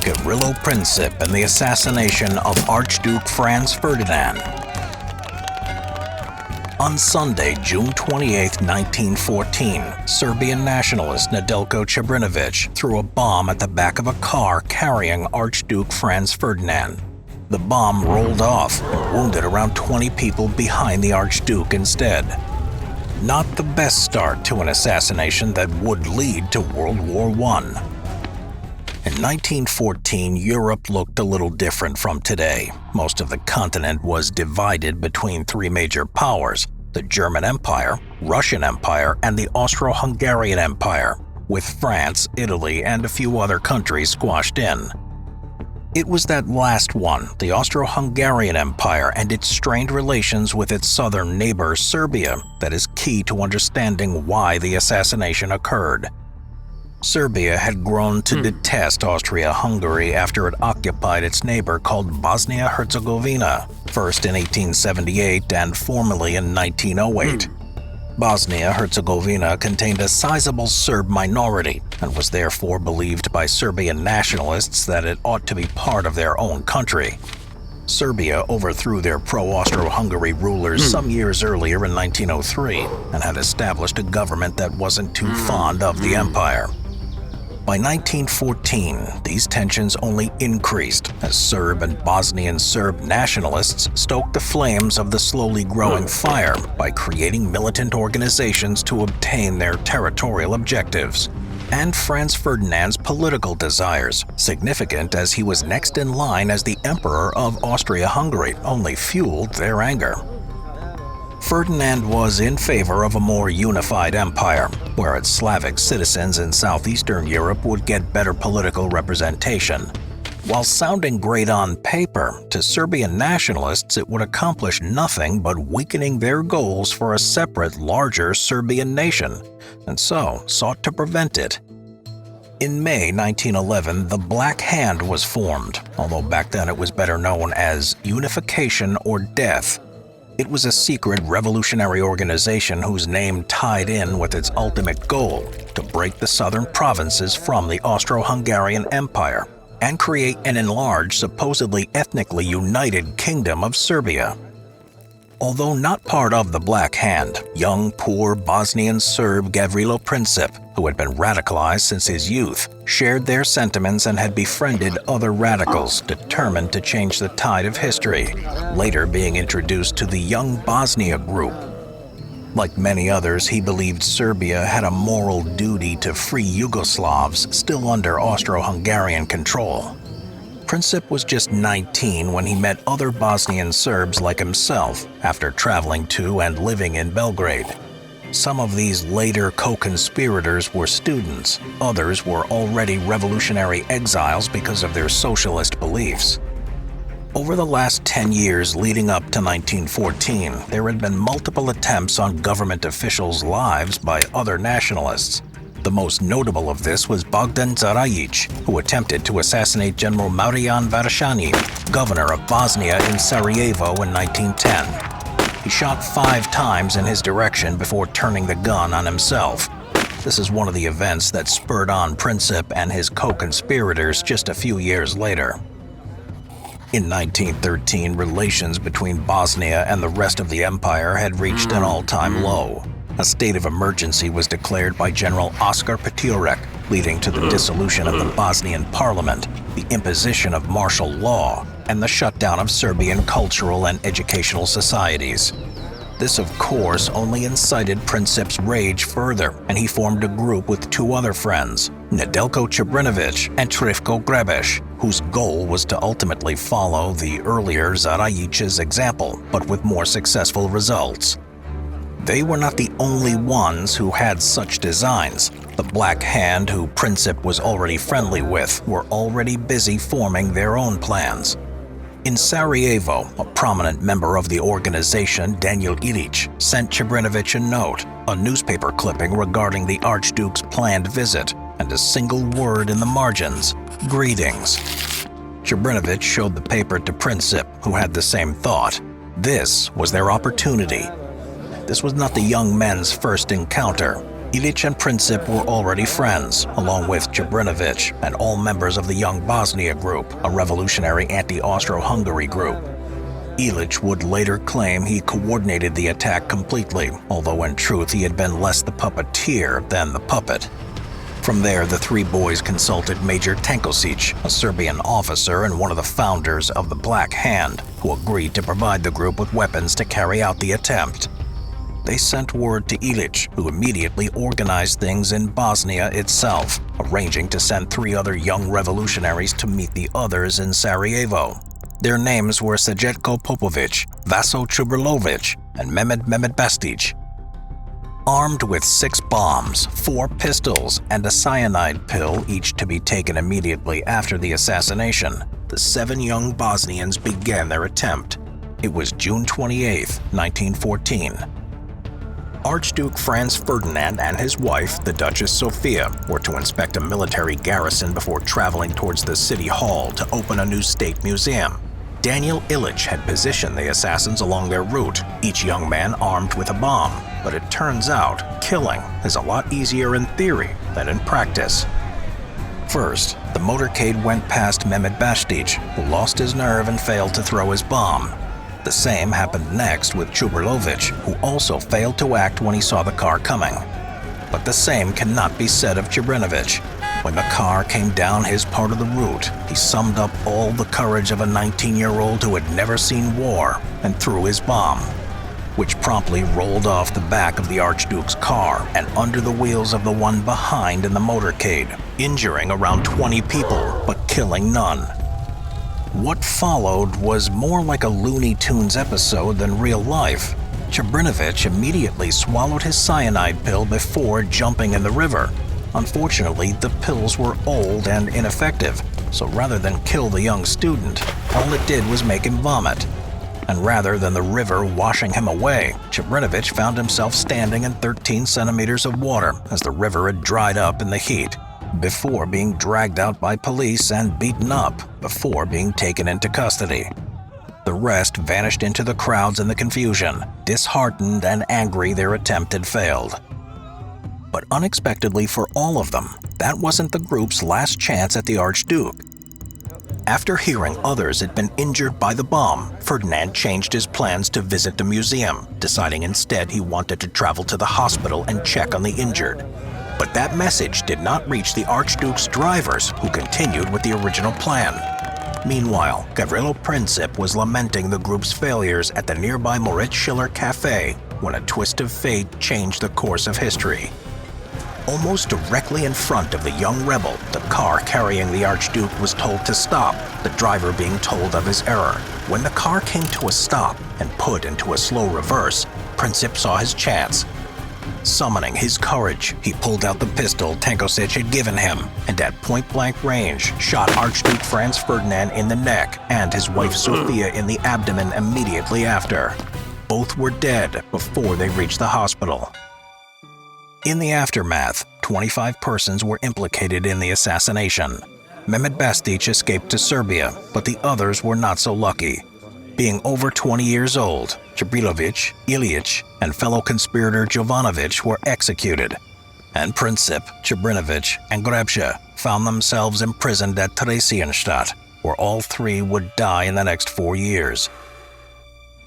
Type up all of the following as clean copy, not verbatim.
Gavrilo Princip and the assassination of Archduke Franz Ferdinand. On Sunday, June 28, 1914, Serbian nationalist Nedeljko Čebrinović threw a bomb at the back of a car carrying Archduke Franz Ferdinand. The bomb rolled off and wounded around 20 people behind the Archduke instead. Not the best start to an assassination that would lead to World War I. In 1914, Europe looked a little different from today. Most of the continent was divided between three major powers: the German Empire, Russian Empire, and the Austro-Hungarian Empire, with France, Italy, and a few other countries squashed in. It was that last one, the Austro-Hungarian Empire, and its strained relations with its southern neighbor Serbia, that is key to understanding why the assassination occurred. Serbia had grown to detest Austria-Hungary after it occupied its neighbor called Bosnia-Herzegovina, first in 1878 and formally in 1908. Bosnia-Herzegovina contained a sizable Serb minority and was therefore believed by Serbian nationalists that it ought to be part of their own country. Serbia overthrew their pro-Austro-Hungary rulers some years earlier in 1903 and had established a government that wasn't too fond of the empire. By 1914, these tensions only increased as Serb and Bosnian Serb nationalists stoked the flames of the slowly growing fire by creating militant organizations to obtain their territorial objectives. And Franz Ferdinand's political desires, significant as he was next in line as the Emperor of Austria-Hungary, only fueled their anger. Ferdinand was in favor of a more unified empire, where its Slavic citizens in southeastern Europe would get better political representation. While sounding great on paper, to Serbian nationalists it would accomplish nothing but weakening their goals for a separate, larger Serbian nation, and so sought to prevent it. In May 1911, the Black Hand was formed, although back then it was better known as Unification or Death. It was a secret revolutionary organization whose name tied in with its ultimate goal: to break the southern provinces from the Austro-Hungarian Empire and create an enlarged, supposedly ethnically united Kingdom of Serbia. Although not part of the Black Hand, young, poor Bosnian Serb Gavrilo Princip, who had been radicalized since his youth, shared their sentiments and had befriended other radicals determined to change the tide of history, later being introduced to the Young Bosnia group. Like many others, he believed Serbia had a moral duty to free Yugoslavs still under Austro-Hungarian control. Princip was just 19 when he met other Bosnian Serbs like himself after traveling to and living in Belgrade. Some of these later co-conspirators were students, others were already revolutionary exiles because of their socialist beliefs. Over the last 10 years leading up to 1914, there had been multiple attempts on government officials' lives by other nationalists. The most notable of this was Bogdan Dzarajic, who attempted to assassinate General Marijan Varashani, governor of Bosnia in Sarajevo in 1910. He shot 5 times in his direction before turning the gun on himself. This is one of the events that spurred on Princip and his co-conspirators just a few years later. In 1913, relations between Bosnia and the rest of the empire had reached an all-time low. A state of emergency was declared by General Oskar Peturek, leading to the dissolution of the Bosnian parliament, the imposition of martial law, and the shutdown of Serbian cultural and educational societies. This, of course, only incited Princip's rage further, and he formed a group with 2 other friends, Nedeljko Čebrinović and Trifko Grebesh, whose goal was to ultimately follow the earlier Zarajic's example, but with more successful results. They were not the only ones who had such designs. The Black Hand, who Princip was already friendly with, were already busy forming their own plans. In Sarajevo, a prominent member of the organization, Daniel Ilic, sent Čebrinović a note, a newspaper clipping regarding the Archduke's planned visit, and a single word in the margins: greetings. Čebrinović showed the paper to Princip, who had the same thought. This was their opportunity. This was not the young men's first encounter. Ilić and Princip were already friends, along with Čebrinović and all members of the Young Bosnia Group, a revolutionary anti-Austro-Hungary group. Ilić would later claim he coordinated the attack completely, although in truth he had been less the puppeteer than the puppet. From there, the three boys consulted Major Tankosić, a Serbian officer and one of the founders of the Black Hand, who agreed to provide the group with weapons to carry out the attempt. They sent word to Ilić, who immediately organized things in Bosnia itself, arranging to send 3 other young revolutionaries to meet the others in Sarajevo. Their names were Srećko Popović, Vaso Čubrilović, and Mehmed Bastić. Armed with 6 bombs, 4 pistols, and a cyanide pill, each to be taken immediately after the assassination, the 7 young Bosnians began their attempt. It was June 28, 1914. Archduke Franz Ferdinand and his wife, the Duchess Sophia, were to inspect a military garrison before traveling towards the city hall to open a new state museum. Daniel Ilić had positioned the assassins along their route, each young man armed with a bomb. But it turns out, killing is a lot easier in theory than in practice. First, the motorcade went past Mehmed Bastić, who lost his nerve and failed to throw his bomb. The same happened next with Čubrilović, who also failed to act when he saw the car coming. But the same cannot be said of Čebrinović. When the car came down his part of the route, he summed up all the courage of a 19-year-old who had never seen war and threw his bomb, which promptly rolled off the back of the Archduke's car and under the wheels of the one behind in the motorcade, injuring around 20 people but killing none. What followed was more like a Looney Tunes episode than real life. Čebrinović immediately swallowed his cyanide pill before jumping in the river. Unfortunately, the pills were old and ineffective, so rather than kill the young student, all it did was make him vomit. And rather than the river washing him away, Čebrinović found himself standing in 13 centimeters of water as the river had dried up in the heat, before being dragged out by police and beaten up, before being taken into custody. The rest vanished into the crowds and the confusion, disheartened and angry their attempt had failed. But unexpectedly for all of them, that wasn't the group's last chance at the Archduke. After hearing others had been injured by the bomb, Ferdinand changed his plans to visit the museum, deciding instead he wanted to travel to the hospital and check on the injured. But that message did not reach the Archduke's drivers, who continued with the original plan. Meanwhile, Gavrilo Princip was lamenting the group's failures at the nearby Moritz Schiller Cafe when a twist of fate changed the course of history. Almost directly in front of the young rebel, the car carrying the Archduke was told to stop, the driver being told of his error. When the car came to a stop and put into a slow reverse, Princip saw his chance. Summoning his courage, he pulled out the pistol Tankosić had given him, and at point-blank range, shot Archduke Franz Ferdinand in the neck and his wife Sophia in the abdomen immediately after. Both were dead before they reached the hospital. In the aftermath, 25 persons were implicated in the assassination. Mehmed Bastić escaped to Serbia, but the others were not so lucky. Being over 20 years old, Čebrilović, Ilić, and fellow conspirator Jovanović were executed, and Princip, Čebrinović, and Grabša found themselves imprisoned at Theresienstadt, where all 3 would die in the next 4 years.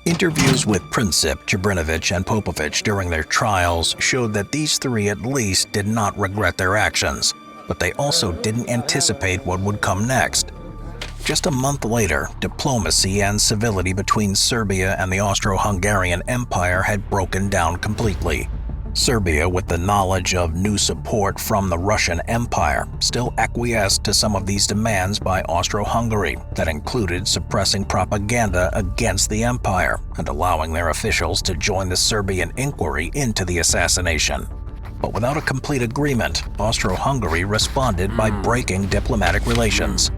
Interviews with Princip, Čebrinović, and Popović during their trials showed that these 3 at least did not regret their actions, but they also didn't anticipate what would come next. Just a month later, diplomacy and civility between Serbia and the Austro-Hungarian Empire had broken down completely. Serbia, with the knowledge of new support from the Russian Empire, still acquiesced to some of these demands by Austro-Hungary that included suppressing propaganda against the empire and allowing their officials to join the Serbian inquiry into the assassination. But without a complete agreement, Austro-Hungary responded by breaking diplomatic relations.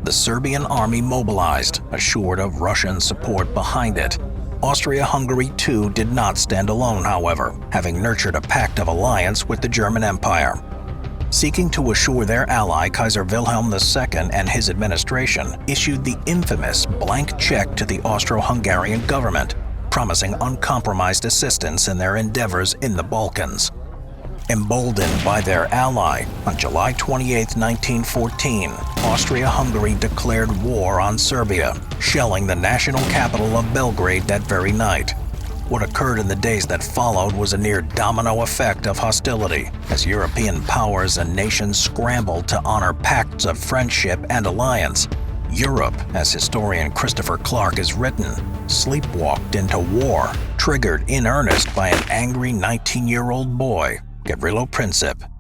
The Serbian army mobilized, assured of Russian support behind it. Austria-Hungary too did not stand alone, however, having nurtured a pact of alliance with the German Empire. Seeking to assure their ally, Kaiser Wilhelm II and his administration issued the infamous blank check to the Austro-Hungarian government, promising uncompromised assistance in their endeavors in the Balkans. Emboldened by their ally, on July 28, 1914, Austria-Hungary declared war on Serbia, shelling the national capital of Belgrade that very night. What occurred in the days that followed was a near domino effect of hostility, as European powers and nations scrambled to honor pacts of friendship and alliance. Europe, as historian Christopher Clark has written, sleepwalked into war, triggered in earnest by an angry 19-year-old boy, Gavrilo Princip.